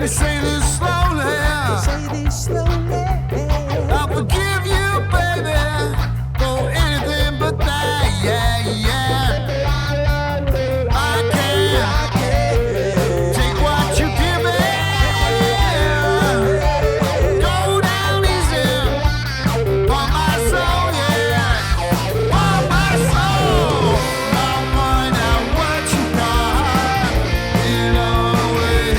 me say this slowly. I forgive you, baby, for anything but that. Yeah, yeah. I can't take what you give me. Go down easy on my soul, yeah, on my soul. I'll find out what you got in a way.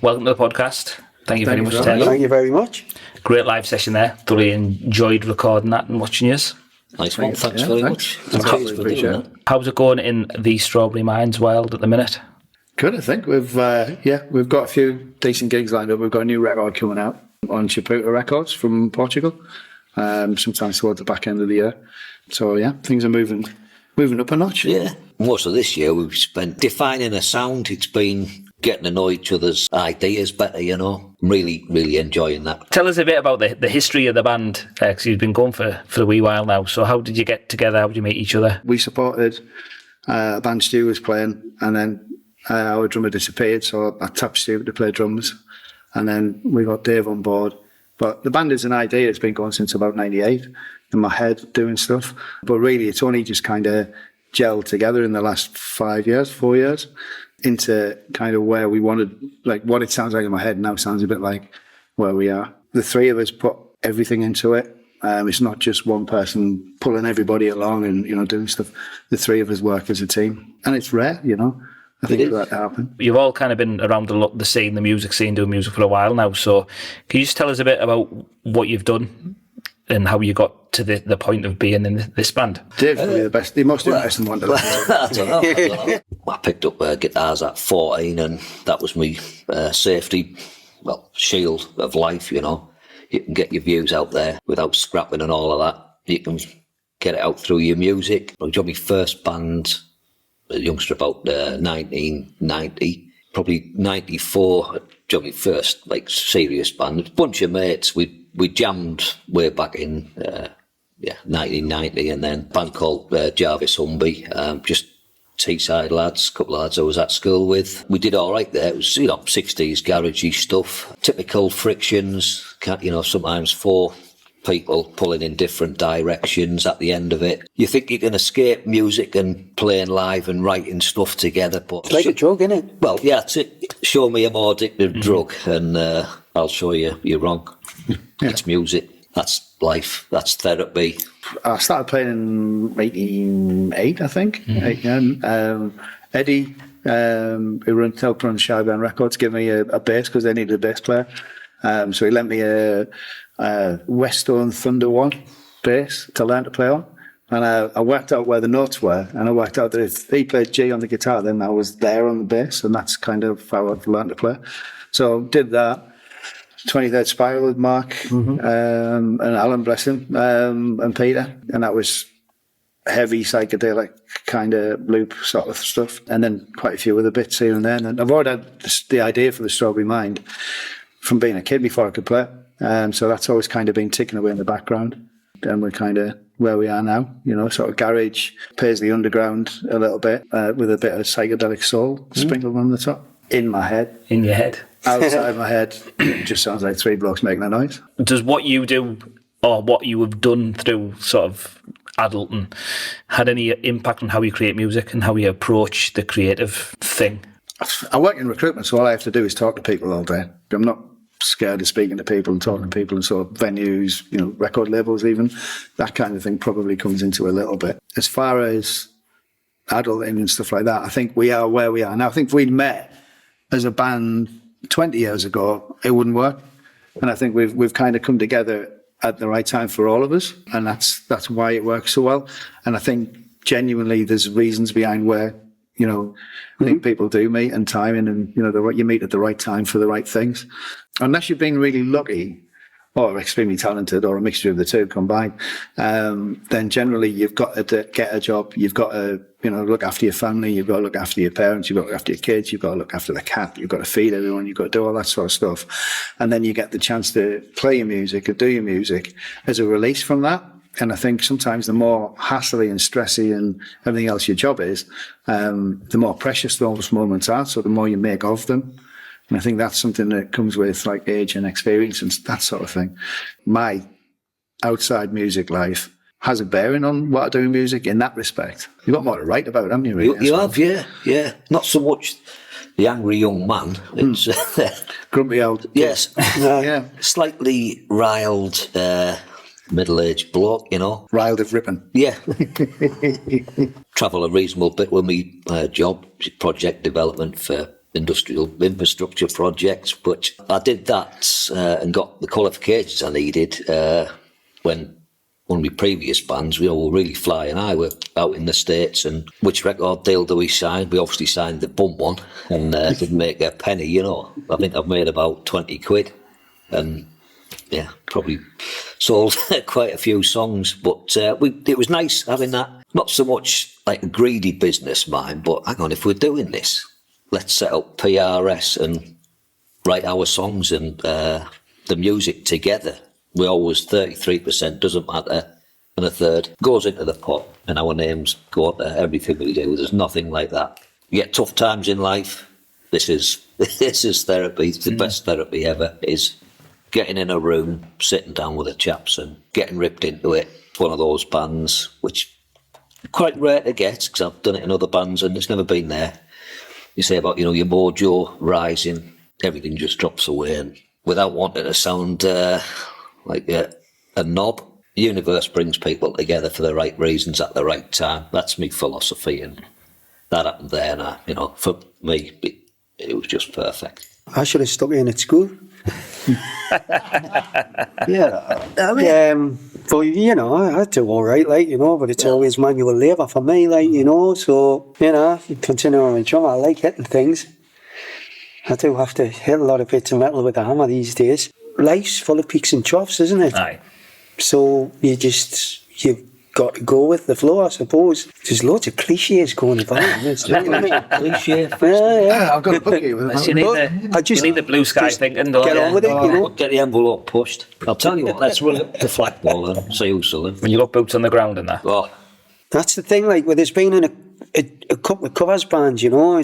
Welcome to the podcast. Thank you very much, Ted. Thank you very much. Great live session there. Thoroughly enjoyed recording that and watching yours. Nice one. Thanks very much. How's it going in the Strawberry Mynde's world at the minute? Good, I think. We've got a few decent gigs lined up. We've got a new record coming out on Chiputa Records from Portugal, sometimes towards the back end of the year. So yeah, things are moving up a notch. Yeah. Most of this year we've spent defining a sound. It's been getting to know each other's ideas better, you know. I'm really enjoying that. Tell us a bit about the history of the band, because you've been going for a wee while now. So how did you get together? How did you meet each other? We supported a band Stu was playing, and then our drummer disappeared, so I tapped Stu to play drums, and then we got Dave on board. But the band is an idea. It's been going since about 98 in my head, doing stuff. But really, it's only just kind of gelled together in the last 4 years, into kind of where we wanted, like what it sounds like in my head now sounds a bit like where we are. The three of us put everything into it. It's not just one person pulling everybody along and, you know, doing stuff. The three of us work as a team. And it's rare, you know. I think that happened. You've all kind of been around the scene, the music scene, doing music for a while now. So can you just tell us a bit about what you've done and how you got to the point of being in this band? Dave's probably the most interesting one to listen to. I don't know. I picked up guitars at 14, and that was my safety, shield of life, you know. You can get your views out there without scrapping and all of that. You can get it out through your music. I joined my first band, a youngster, about 1990, probably 94. I joined my first serious band. A bunch of mates. We jammed way back in 1990, and then a band called Jarvis Humby, just Teesside lads, a couple of lads I was at school with. We did all right there. It was, 60s garagey stuff, typical frictions, sometimes 4 people pulling in different directions at the end of it. You think you can escape music and playing live and writing stuff together, but... It's like a drug, isn't it? Well, yeah, show me a more addictive drug and I'll show you you're wrong. Yeah. It's music. That's life. That's therapy. I started playing in 88, I think. Eddie, who helped run Shy Band Records, gave me a bass because they needed a bass player. So he lent me a Westone Thunder 1 bass to learn to play on. And I worked out where the notes were, and I worked out that if he played G on the guitar, then I was there on the bass, and that's kind of how I've learned to play. So did that. 23rd Spiral with Mark and Alan, bless him, and Peter, and that was heavy psychedelic kind of loop sort of stuff, and then quite a few other bits here and there. And I've already had the idea for the Strawberry Mind from being a kid before I could play. So that's always kind of been ticking away in the background. And we're kind of where we are now, you know, sort of garage, Paisley Underground a little bit, with a bit of psychedelic soul sprinkled on the top. In my head. In your head. Outside my head, it just sounds like three blokes making a noise. Does what you do or what you have done through sort of adulting had any impact on how you create music and how you approach the creative thing? I work in recruitment, so all I have to do is talk to people all day. I'm not scared of speaking to people and talking to people and sort of venues, you know, record labels even. That kind of thing probably comes into a little bit. As far as adulting and stuff like that, I think we are where we are now. I think if we'd met as a band 20 years ago, it wouldn't work. And I think we've kind of come together at the right time for all of us, and that's why it works so well. And I think genuinely there's reasons behind where, you know, I think people do meet and timing, and, you know, you meet at the right time for the right things. Unless you've been really lucky or extremely talented or a mixture of the two combined, then generally you've got to get a job. You've got to, you know, look after your family. You've got to look after your parents. You've got to look after your kids. You've got to look after the cat. You've got to feed everyone. You've got to do all that sort of stuff. And then you get the chance to play your music or do your music as a release from that. And I think sometimes the more hassly and stressy and everything else your job is, the more precious those moments are. So the more you make of them. And I think that's something that comes with like age and experience and that sort of thing. My outside music life has a bearing on what I do in music in that respect. You've got more to write about, haven't you? Really? You have, yeah. Not so much the angry young man. It's grumpy old. Yes. Yeah. Slightly riled middle-aged bloke, you know. Riled of ripping. Yeah. Travel a reasonable bit with me job, project development for industrial infrastructure projects, but I did that and got the qualifications I needed when one of my previous bands, we all were really flying high. We're out in the States, and which record deal do we sign? We obviously signed the bum one and didn't make a penny, you know. I think I've made about 20 quid and yeah, probably sold quite a few songs, but it was nice having that. Not so much like a greedy business mind, but hang on, if we're doing this, let's set up PRS and write our songs and the music together. We always 33%, doesn't matter, and a third goes into the pot, and our names go up there. Everything we do, there's nothing like that. You get tough times in life. This is therapy. It's the best therapy ever. Is getting in a room, sitting down with the chaps, and getting ripped into it. It's one of those bands which quite rare to get because I've done it in other bands and it's never been there. You say about, you know, your mojo rising, everything just drops away, and without wanting to sound like a knob, the universe brings people together for the right reasons at the right time. That's my philosophy, and that happened there, and you know, for me, it was just perfect. I should have stuck in at school. Yeah, I mean, but you know, I do all right, like, you know, but it's always manual labour for me, like, you know, so, you know, continuing my drum, I like hitting things. I do have to hit a lot of bits of metal with a hammer these days. Life's full of peaks and troughs, isn't it? Aye. So you've got to go with the flow, I suppose. There's loads of cliches going about. Cliche. I've got a bookie with You need the blue sky thinking, don't Get you? on with it, you know. Get the envelope pushed. I'll tell you what, let's run up the flagpole and see who's selling. When you got boots on the ground and that. Oh, That's the thing, like, where there's been in a couple of covers bands, you know,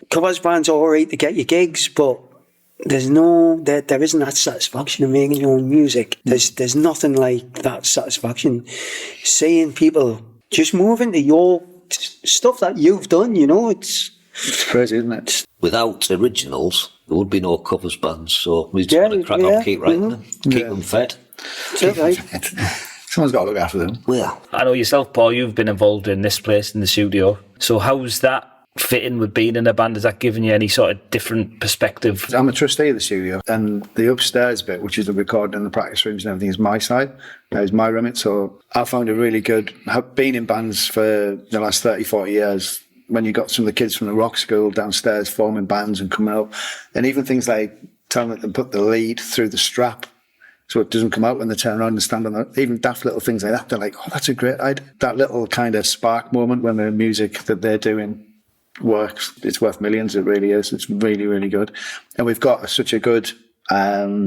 covers bands are all right to get your gigs, but there isn't that satisfaction in making your own music. There's nothing like that satisfaction. Seeing people just move into your stuff that you've done, you know, it's crazy, isn't it? without originals, there would be no covers bands, so we just want to crack on, keep writing them, keep them fed. that's it, right? Someone's got to look after them. Well, I know yourself, Paul, you've been involved in this place in the studio. So how's that fitting with being in a band? Has that given you any sort of different perspective? I'm a trustee of the studio, and the upstairs bit, which is the recording and the practice rooms and everything, is my side. That is my remit. So I found it really good. Being in bands for the last 30, 40 years, when you got some of the kids from the rock school downstairs forming bands and coming up, and even things like telling them to put the lead through the strap So it doesn't come out when they turn around and stand on that. Even daft little things like that, they're like, oh, that's a great idea. That little kind of spark moment when the music that they're doing works, it's worth millions. It really is. It's really, really good. And we've got such a good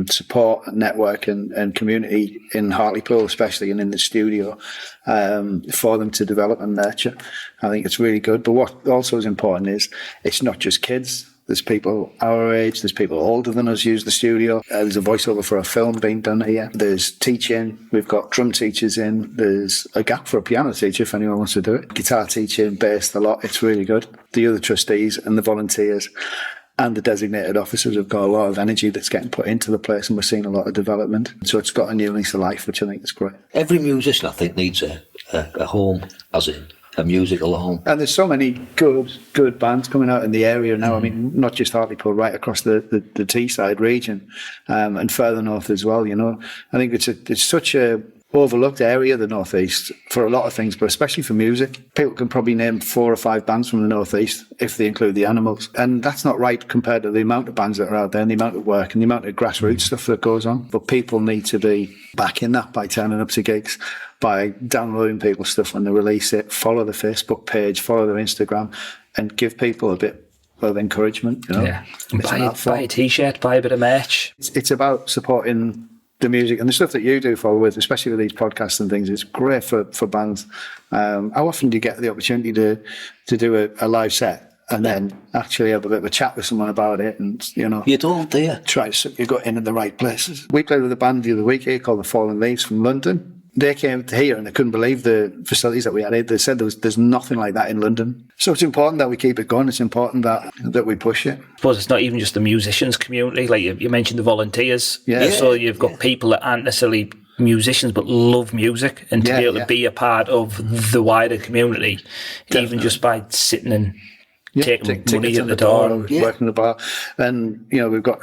support network and community in Hartlepool, especially, and in the studio for them to develop and nurture. I think it's really good. But what also is important is it's not just kids. There's people our age, there's people older than us use the studio. There's a voiceover for a film being done here. There's teaching. We've got drum teachers in. There's a gap for a piano teacher if anyone wants to do it. Guitar teaching, bass, a lot. It's really good. The other trustees and the volunteers and the designated officers have got a lot of energy that's getting put into the place, and we're seeing a lot of development. So it's got a new lease of life, which I think is great. Every musician, I think, needs a home, as in a musical home. And there's so many good bands coming out in the area now. I mean, not just Hartlepool, right across the Teesside region, and further north as well. You know, I think it's such a overlooked area, the northeast, for a lot of things, but especially for music. People can probably name 4 or 5 bands from the northeast if they include the Animals, and that's not right compared to the amount of bands that are out there and the amount of work and the amount of grassroots stuff that goes on. But people need to be backing that by turning up to gigs, by downloading people's stuff when they release it, follow the Facebook page, follow their Instagram, and give people a bit of encouragement. You know? Yeah, and buy a t-shirt, buy a bit of merch. It's about supporting the music and the stuff that you do, with, especially with these podcasts and things. It's great for bands. How often do you get the opportunity to do a live set and then actually have a bit of a chat with someone about it? And you don't, do you? Try to suck your gut in the right places. We played with a band the other week here called the Fallen Leaves from London. They came to here and they couldn't believe the facilities that we had. They said there's nothing like that in London. So it's important that we keep it going. It's important that we push it. I suppose it's not even just the musicians community. Like you mentioned the volunteers. Yeah. So you've got people that aren't necessarily musicians but love music, and to be able to be a part of the wider community, even just by sitting and taking money at the door. Working the bar. And, we've got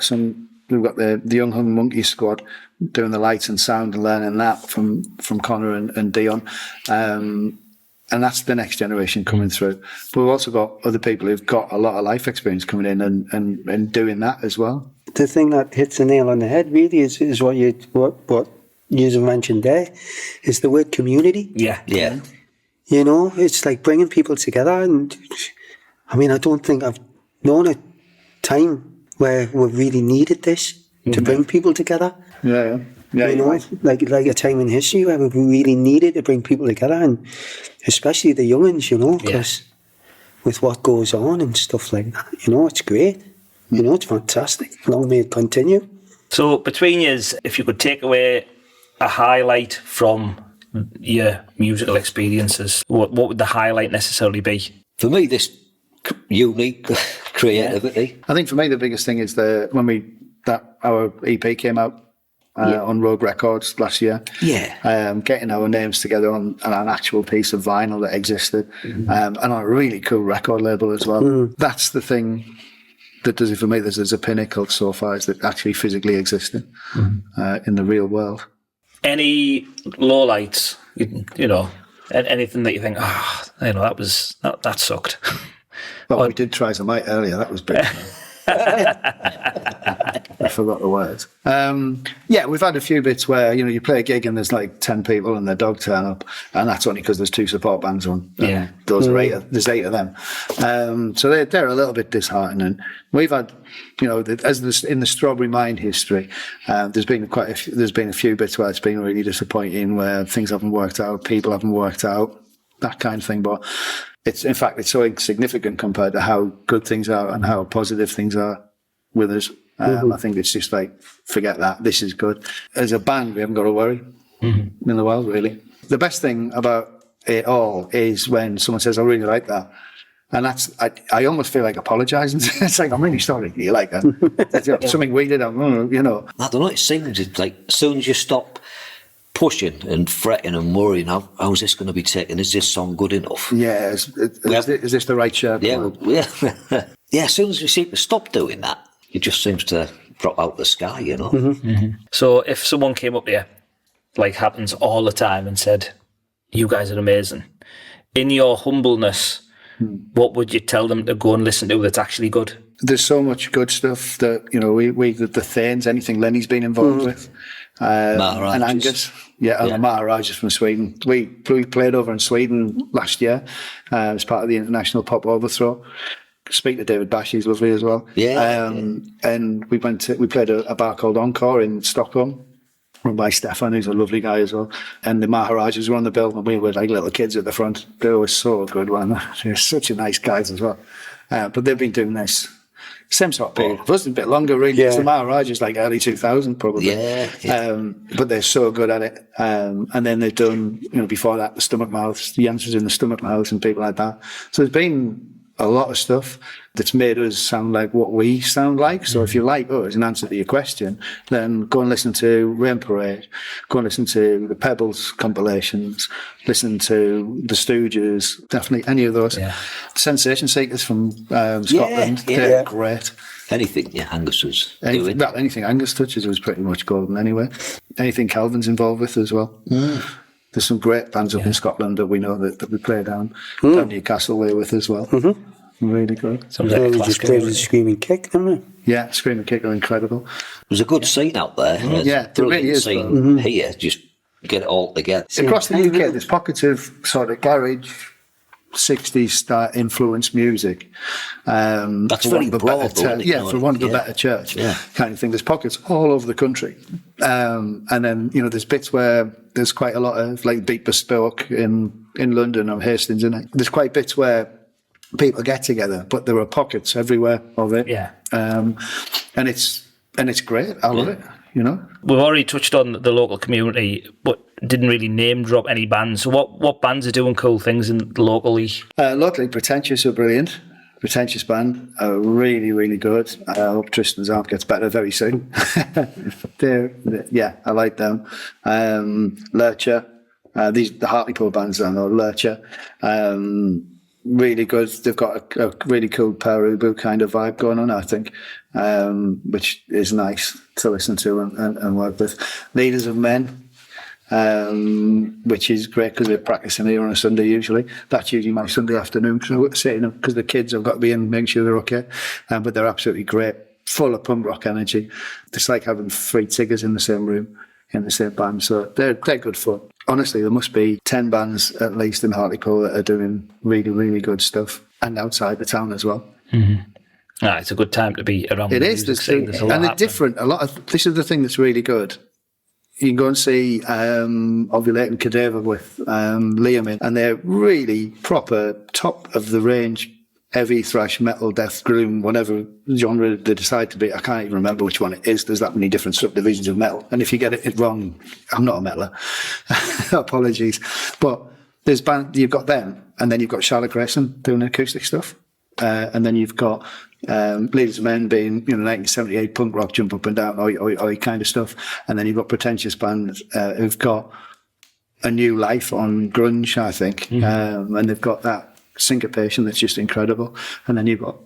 the Young Hung Monkey squad doing the lights and sound and learning that from Connor and Dion. And that's the next generation coming through. But we've also got other people who've got a lot of life experience coming in and doing that as well. The thing that hits the nail on the head really is what you mentioned there, is the word community. Yeah. It's like bringing people together. And I mean, I don't think I've known a time where we've really needed this to bring people together. Yeah. Like a time in history where we really needed to bring people together, and especially the young'uns, because with what goes on and stuff like that, it's great. It's fantastic. Long may it continue. So between yous, if you could take away a highlight from your musical experiences, what would the highlight necessarily be? For me, this unique creativity. I think for me the biggest thing is our EP came out on Rogue Records last year. Getting our names together on an actual piece of vinyl that existed, and on a really cool record label as well. That's the thing that does it for me. There's a pinnacle so far is that actually physically existing in the real world. Any lowlights, anything that you think, that sucked. Well, we did try some light earlier. That was big. I forgot the words. We've had a few bits where you play a gig and there's like 10 people and their dog turn up, and that's only because there's 2 support bands on. Those are 8. There's 8 of them. So they're a little bit disheartening. We've had, in the Strawberry Mynde history, there's been a few bits where it's been really disappointing, where things haven't worked out, people haven't worked out, that kind of thing. But it's so insignificant compared to how good things are and how positive things are with us. I think it's just like, forget that. This is good. As a band, we haven't got to worry in the world, really. The best thing about it all is when someone says, I really like that. And I almost feel like apologising. It's like, I'm really sorry that you like that. That's something we did, I don't know, it seems like as soon as you stop pushing and fretting and worrying, how's this going to be taken? Is this song good enough? Yeah, is this the right shirt? Yeah. As soon as you seem to stop doing that, it just seems to drop out the sky, So if someone came up here, like happens all the time, and said, you guys are amazing, in your humbleness, what would you tell them to go and listen to that's actually good? There's so much good stuff that, you know, we the Thanes, anything Lenny's been involved with. And Angus. And the Maharajas from Sweden. We played over in Sweden last year as part of the International Pop Overthrow. Speaking of David Bash, he's lovely as well. And we played a bar called Encore in Stockholm, run by Stefan, who's a lovely guy as well. And the Maharajas were on the bill, and we were like little kids at the front. They were so good, weren't they? They're such a nice guys as well. But they've been doing this same sort of period. It was a bit longer, really. Yeah. The Maharajas like early 2000, probably. But they're so good at it. And then they've done, you know, before that, the Stomach Mouths, the Answers in the Stomach Mouths, and people like that. So there's been a lot of stuff that's made us sound like what we sound like. So if you like us, in answer to your question, then go and listen to Rain Parade, go and listen to the Pebbles compilations, listen to the Stooges, definitely any of those. Sensation Seekers from Scotland, they're great. Anything Angus was doing. Well, anything Angus touches was pretty much golden anyway. Anything Calvin's involved with as well. There's some great bands up in Scotland that we know that we play down Newcastle way with as well. Really good. Sometimes just played with Screaming Kick, didn't we? Yeah, Screaming Kick are incredible. There's a good scene out there. Yeah, there really is. Scene here, just get it all together. Across the UK, there's pockets of sort of garage, 60s style influenced music. That's very broad, for one of a better church kind of thing. There's pockets all over the country. And then, you know, there's bits where there's quite a lot of like Beat Bespoke in London or Hastings, isn't it? There's quite bits where people get together, but there are pockets everywhere of it. And it's great. I love it, you know. We've already touched on the local community, but didn't really name drop any bands. So what bands are doing cool things locally? Locally, Pretentious are brilliant. Pretentious band are really, really good. I hope Tristan's arm gets better very soon. I like them. Lurcher, the Hartlepool bands I know, Lurcher. Really good. They've got a really cool Perubu kind of vibe going on, I think, which is nice to listen to and work with. Leaders of Men, which is great because they're practicing here on a Sunday usually. That's usually my Sunday afternoon because the kids have got to be in, making sure they're okay. But they're absolutely great, full of punk rock energy. It's like having 3 Tiggers in the same room, in the same band. So they're good fun. Honestly, there must be 10 bands at least in Hartlepool that are doing really, really good stuff, and outside the town as well. It's a good time to be around. It is, and they're different. This is the thing that's really good. You can go and see Ovulating Cadaver with Liam in, and they're really proper, top of the range, heavy thrash, metal, death, gloom, whatever genre they decide to be. I can't even remember which one it is. There's that many different subdivisions of metal. And if you get it wrong, I'm not a metaler. Apologies. But you've got them, and then you've got Charlotte Grayson doing acoustic stuff. And then you've got Leaders of Men being, 1978 punk rock, jump up and down, oi kind of stuff. And then you've got Pretentious bands who've got a new life on grunge, I think. And they've got that syncopation that's just incredible. And then you've got,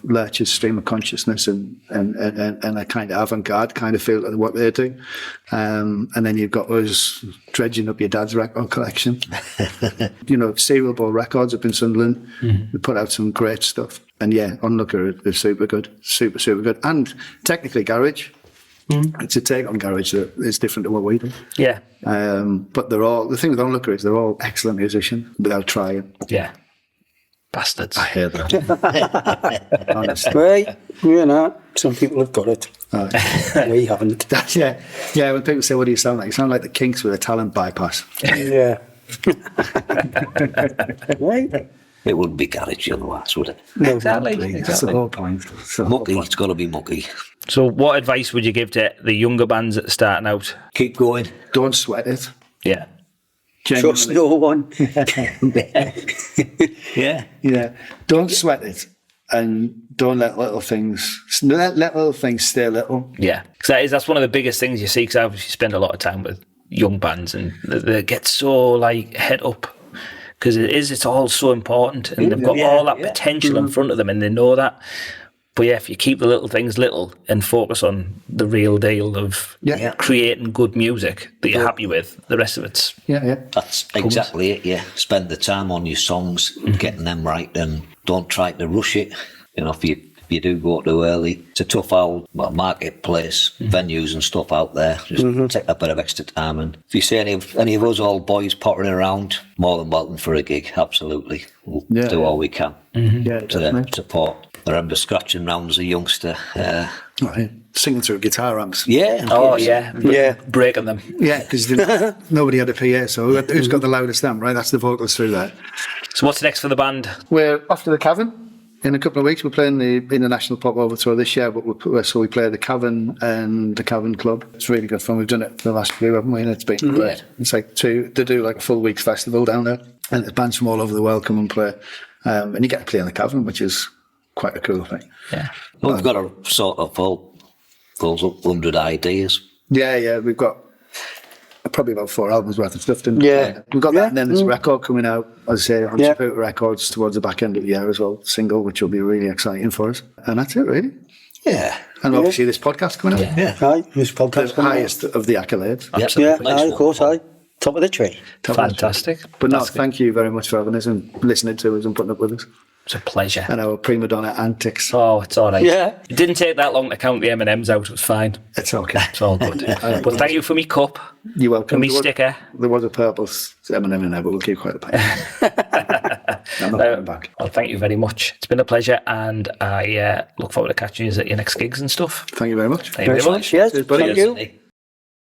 Lurch's Stream of Consciousness and a kind of avant-garde kind of feel to what they're doing. And then you've got us dredging up your dad's record collection. Serial Ball Records up in Sunderland. They put out some great stuff. And Onlooker is super good. Super, super good. And technically garage. It's a take on garage that is different to what we do. Yeah. But the thing with Onlooker is they're all excellent musicians without trying. Yeah. Bastards. I hear that. Honestly. Some people have got it. We haven't. Yeah, when people say, what do you sound like? You sound like the Kinks with a talent bypass. Yeah. Right? It wouldn't be garage otherwise, would it? No, exactly. That's the whole point. Mucky, it's got to be mucky. So what advice would you give to the younger bands that are starting out? Keep going. Don't sweat it. Yeah. Genuinely. Trust no one. Yeah. Don't sweat it, and don't let little things stay little. Yeah, because that's one of the biggest things you see. Because I obviously spend a lot of time with young bands, and they get so head up because it's all so important, and they've got all that potential in front of them, and they know that. But yeah, if you keep the little things little and focus on the real deal of creating good music that you're happy with, the rest of it's... Yeah. That's exactly it, yeah. Spend the time on your songs, getting them right, and don't try to rush it. You know, if you do go too early, it's a tough old marketplace, venues and stuff out there. Just take a bit of extra time. And if you see any of us old boys pottering around, more than welcome for a gig, absolutely. We'll do all we can to support. I remember scratching round as a youngster. Singing through guitar amps. Yeah. Breaking them. Yeah, because nobody had a PA, so who's got the loudest amp, right? That's the vocals through that. So what's next for the band? We're off to the Cavern. In a couple of weeks, we're playing the International Pop Overthrow this year, but we play the Cavern and the Cavern Club. It's really good fun. We've done it for the last few, haven't we? And it's been great. It's like they do like a full week's festival down there, and the bands from all over the world come and play. And you get to play in the Cavern, which is quite a cool thing. Yeah. Well, we've got a sort of those 100 ideas. Yeah, we've got probably about 4 albums worth of stuff. We've got that, and then there's a record coming out, as I say, on Saputo Records towards the back end of the year as well, single, which will be really exciting for us. And that's it, really. Yeah. And obviously this podcast coming out. Yeah. Aye, this podcast The highest of the accolades. Absolutely. Yeah, of course, aye. Top of the tree. Fantastic. But no, thank you very much for having us and listening to us and putting up with us. It's a pleasure. And our prima donna antics. Oh, it's all right. Yeah. It didn't take that long to count the M&Ms out. It was fine. It's okay. It's all good. But thank you for me cup. You're welcome. And me sticker. There was a purple M&M in there, but we'll keep quiet about it. I'm not coming back. Well, thank you very much. It's been a pleasure, and I look forward to catching you at your next gigs and stuff. Thank you very much. Thank you very much. Yes, Cheers, buddy. thank you.